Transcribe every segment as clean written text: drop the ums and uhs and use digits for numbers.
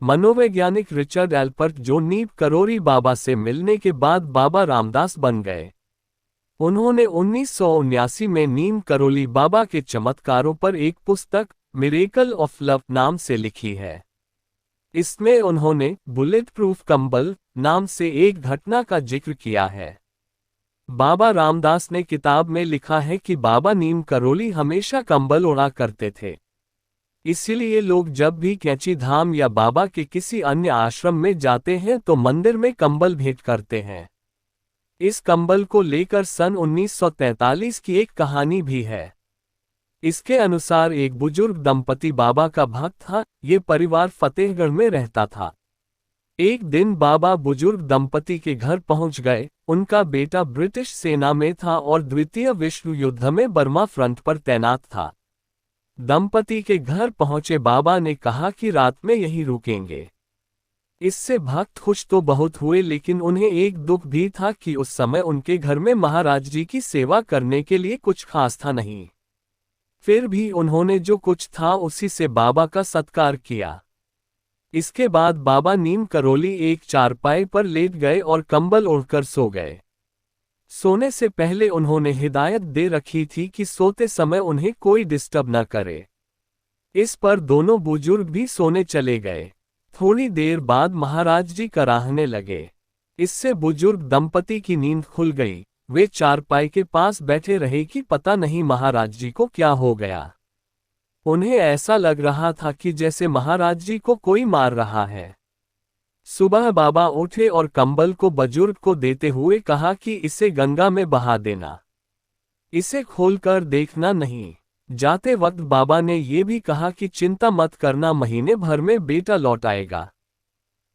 मनोवैज्ञानिक रिचर्ड एल्पर्ट जो नीम करोली बाबा से मिलने के बाद बाबा रामदास बन गए। उन्होंने 1979 में नीम करोली बाबा के चमत्कारों पर एक पुस्तक मिरेकल ऑफ लव नाम से लिखी है। इसमें उन्होंने बुलेट प्रूफ कंबल नाम से एक घटना का जिक्र किया है। बाबा रामदास ने किताब में लिखा है कि बाबा नीम करोली हमेशा कंबल ओढ़ा करते थे। इसलिए लोग जब भी कैंची धाम या बाबा के किसी अन्य आश्रम में जाते हैं तो मंदिर में कंबल भेंट करते हैं। इस कंबल को लेकर सन 1943 की एक कहानी भी है। इसके अनुसार एक बुजुर्ग दंपति बाबा का भक्त था। ये परिवार फतेहगढ़ में रहता था। एक दिन बाबा बुजुर्ग दंपति के घर पहुंच गए। उनका बेटा ब्रिटिश सेना में था और द्वितीय विश्व युद्ध में बर्मा फ्रंट पर तैनात था। दंपति के घर पहुंचे बाबा ने कहा कि रात में यहीं रुकेंगे। इससे भक्त खुश तो बहुत हुए, लेकिन उन्हें एक दुख भी था कि उस समय उनके घर में महाराज जी की सेवा करने के लिए कुछ खास था नहीं। फिर भी उन्होंने जो कुछ था उसी से बाबा का सत्कार किया। इसके बाद बाबा नीम करोली एक चारपाई पर लेट गए और कंबल ओढ़कर सो गए। सोने से पहले उन्होंने हिदायत दे रखी थी कि सोते समय उन्हें कोई डिस्टर्ब न करे। इस पर दोनों बुजुर्ग भी सोने चले गए। थोड़ी देर बाद महाराज जी कराहने लगे। इससे बुजुर्ग दंपति की नींद खुल गई। वे चारपाई के पास बैठे रहे कि पता नहीं महाराज जी को क्या हो गया। उन्हें ऐसा लग रहा था कि जैसे महाराज जी को कोई मार रहा है। सुबह बाबा उठे और कंबल को बुजुर्ग को देते हुए कहा कि इसे गंगा में बहा देना, इसे खोलकर देखना नहीं। जाते वक्त बाबा ने ये भी कहा कि चिंता मत करना, महीने भर में बेटा लौट आएगा।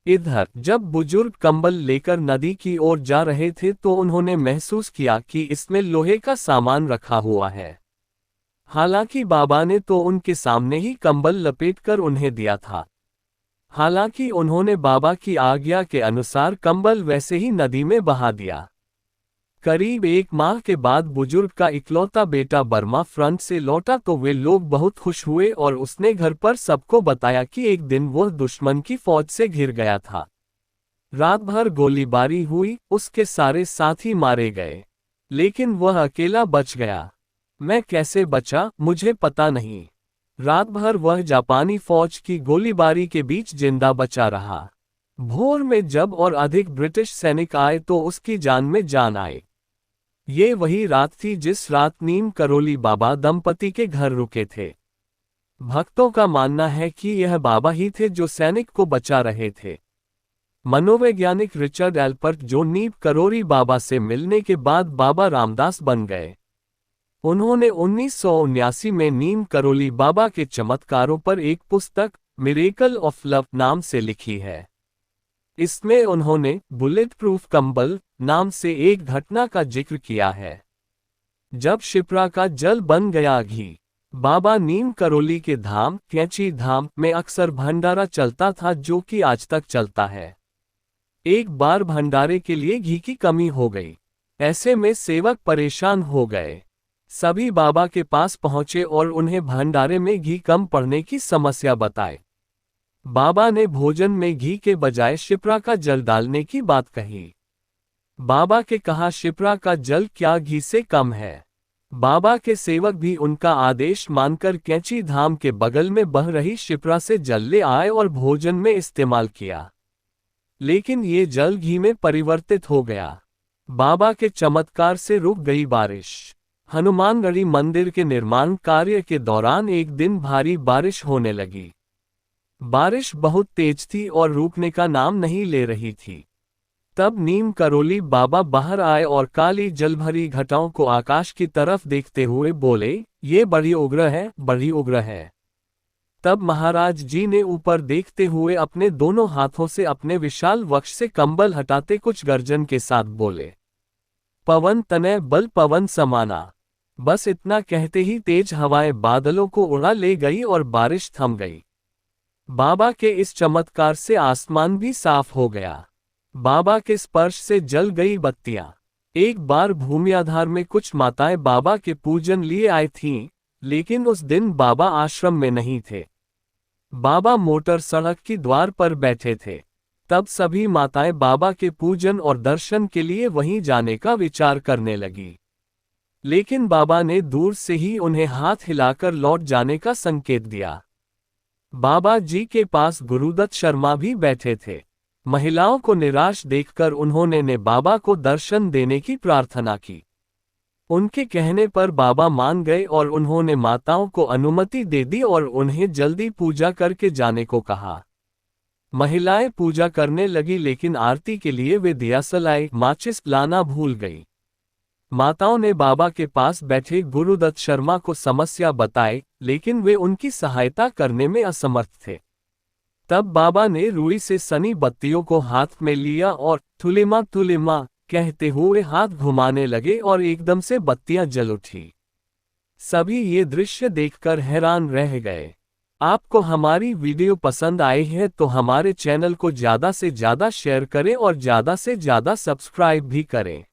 इधर जब बुजुर्ग कंबल लेकर नदी की ओर जा रहे थे तो उन्होंने महसूस किया कि इसमें लोहे का सामान रखा हुआ है। हालांकि बाबा ने तो उनके सामने ही कंबल लपेटकर उन्हें दिया था। हालांकि उन्होंने बाबा की आज्ञा के अनुसार कंबल वैसे ही नदी में बहा दिया। करीब 1 माह के बाद बुजुर्ग का इकलौता बेटा बर्मा फ्रंट से लौटा तो वे लोग बहुत खुश हुए और उसने घर पर सबको बताया कि एक दिन वह दुश्मन की फौज से घिर गया था। रात भर गोलीबारी हुई, उसके सारे साथी मारे गए, लेकिन वह अकेला बच गया। मैं कैसे बचा मुझे पता नहीं। रात भर वह जापानी फौज की गोलीबारी के बीच जिंदा बचा रहा। भोर में जब और अधिक ब्रिटिश सैनिक आए तो उसकी जान में जान आई। ये वही रात थी जिस रात नीम करोली बाबा दंपति के घर रुके थे। भक्तों का मानना है कि यह बाबा ही थे जो सैनिक को बचा रहे थे। मनोवैज्ञानिक रिचर्ड एल्पर्ट जो नीम करोली बाबा से मिलने के बाद बाबा रामदास बन गए। उन्होंने 1979 में नीम करोली बाबा के चमत्कारों पर एक पुस्तक मिरेकल ऑफ लव नाम से लिखी है। इसमें उन्होंने बुलेट प्रूफ कंबल नाम से एक घटना का जिक्र किया है। जब शिप्रा का जल बन गया घी, बाबा नीम करोली के धाम कैंची धाम में अक्सर भंडारा चलता था, जो कि आज तक चलता है। एक बार भंडारे के लिए घी की कमी हो गई। ऐसे में सेवक परेशान हो गए। सभी बाबा के पास पहुंचे और उन्हें भंडारे में घी कम पड़ने की समस्या बताई। बाबा ने भोजन में घी के बजाय शिप्रा का जल डालने की बात कही। बाबा के कहा शिप्रा का जल क्या घी से कम है। बाबा के सेवक भी उनका आदेश मानकर कैंची धाम के बगल में बह रही शिप्रा से जल ले आए और भोजन में इस्तेमाल किया, लेकिन ये जल घी में परिवर्तित हो गया। बाबा के चमत्कार से रुक गई बारिश। हनुमानगढ़ी मंदिर के निर्माण कार्य के दौरान एक दिन भारी बारिश होने लगी। बारिश बहुत तेज थी और रुकने का नाम नहीं ले रही थी। तब नीम करोली बाबा बाहर आए और काली जलभरी घटाओं को आकाश की तरफ देखते हुए बोले, ये बड़ी उग्र है, बड़ी उग्र है। तब महाराज जी ने ऊपर देखते हुए अपने दोनों हाथों से अपने विशाल वक्ष से कंबल हटाते कुछ गर्जन के साथ बोले, पवन तनय बल पवन समाना। बस इतना कहते ही तेज हवाएं बादलों को उड़ा ले गई और बारिश थम गई। बाबा के इस चमत्कार से आसमान भी साफ हो गया। बाबा के स्पर्श से जल गई बत्तियां। एक बार भूमियाधार में कुछ माताएं बाबा के पूजन लिए आई थीं, लेकिन उस दिन बाबा आश्रम में नहीं थे। बाबा मोटर सड़क की द्वार पर बैठे थे। तब सभी माताएं बाबा के पूजन और दर्शन के लिए वहीं जाने का विचार करने लगी। लेकिन बाबा ने दूर से ही उन्हें हाथ हिलाकर लौट जाने का संकेत दिया। बाबा जी के पास गुरुदत्त शर्मा भी बैठे थे। महिलाओं को निराश देखकर उन्होंने ने बाबा को दर्शन देने की प्रार्थना की। उनके कहने पर बाबा मान गए और उन्होंने माताओं को अनुमति दे दी और उन्हें जल्दी पूजा करके जाने को कहा। महिलाएं पूजा करने लगी, लेकिन आरती के लिए वे दियासलाई माचिस लाना भूल गई। माताओं ने बाबा के पास बैठे गुरुदत्त शर्मा को समस्या बताई, लेकिन वे उनकी सहायता करने में असमर्थ थे। तब बाबा ने रुई से सनी बत्तियों को हाथ में लिया और तुलिमा कहते हुए हाथ घुमाने लगे और एकदम से बत्तियां जल उठी। सभी ये दृश्य देखकर हैरान रह गए। आपको हमारी वीडियो पसंद आई है तो हमारे चैनल को ज़्यादा से ज़्यादा शेयर करें और ज़्यादा से ज़्यादा सब्सक्राइब भी करें।